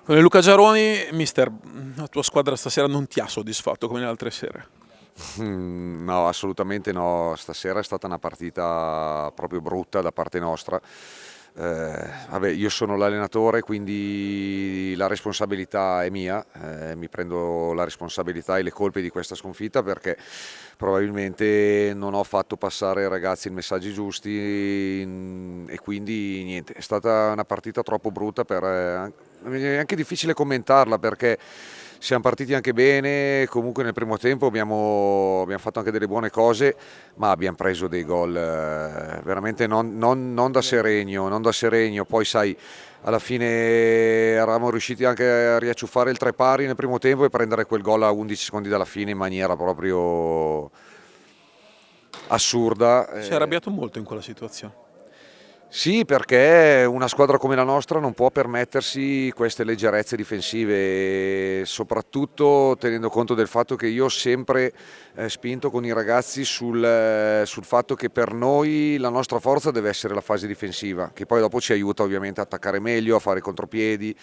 Con il Luca Giaroni, mister, la tua squadra stasera non ti ha soddisfatto come le altre sere? No, assolutamente no. Stasera è stata una partita proprio brutta da parte nostra. Vabbè, io sono l'allenatore, quindi la responsabilità è mia. Mi prendo la responsabilità e le colpe di questa sconfitta perché probabilmente non ho fatto passare ai ragazzi i messaggi giusti e quindi niente, è stata una partita troppo brutta è anche difficile commentarla perché siamo partiti anche bene, comunque nel primo tempo abbiamo fatto anche delle buone cose, ma abbiamo preso dei gol veramente non da Seregno, non da Seregno. Poi sai, alla fine eravamo riusciti anche a riacciuffare il tre pari nel primo tempo e prendere quel gol a 11 secondi dalla fine in maniera proprio assurda. Ti sei arrabbiato molto in quella situazione. Sì, perché una squadra come la nostra non può permettersi queste leggerezze difensive, soprattutto tenendo conto del fatto che io ho sempre spinto con i ragazzi sul fatto che per noi la nostra forza deve essere la fase difensiva, che poi dopo ci aiuta ovviamente a attaccare meglio, a fare contropiedi.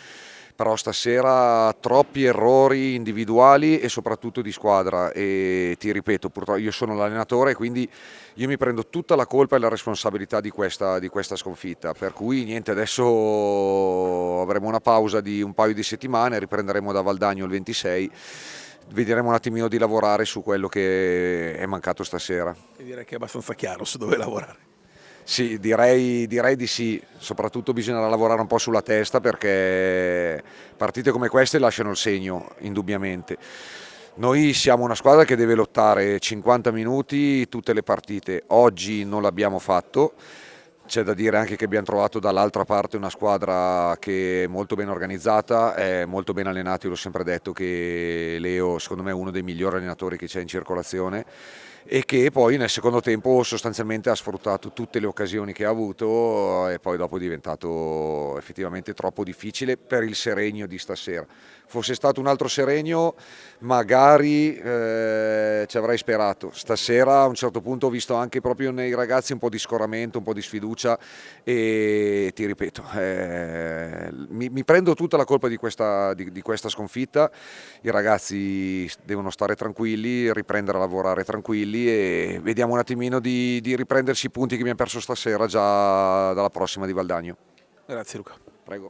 Però stasera troppi errori individuali e soprattutto di squadra e ti ripeto, purtroppo io sono l'allenatore, quindi io mi prendo tutta la colpa e la responsabilità di questa sconfitta, per cui niente, adesso avremo una pausa di un paio di settimane, riprenderemo da Valdagno il 26, vedremo un attimino di lavorare su quello che è mancato stasera. E direi che è abbastanza chiaro su dove lavorare. Sì, direi di sì, soprattutto bisognerà lavorare un po' sulla testa perché partite come queste lasciano il segno, indubbiamente. Noi siamo una squadra che deve lottare 50 minuti tutte le partite, oggi non l'abbiamo fatto, c'è da dire anche che abbiamo trovato dall'altra parte una squadra che è molto ben organizzata, è molto ben allenata, io l'ho sempre detto che Leo secondo me è uno dei migliori allenatori che c'è in circolazione e che poi nel secondo tempo sostanzialmente ha sfruttato tutte le occasioni che ha avuto e poi dopo è diventato effettivamente troppo difficile per il Seregno di stasera. Fosse stato un altro Seregno magari ci avrei sperato. Stasera a un certo punto ho visto anche proprio nei ragazzi un po' di scoramento, un po' di sfiducia e ti ripeto, mi prendo tutta la colpa di questa sconfitta. I ragazzi devono stare tranquilli, riprendere a lavorare tranquilli e vediamo un attimino di riprendersi i punti che abbiamo perso stasera già dalla prossima di Valdagno. Grazie Luca. Prego.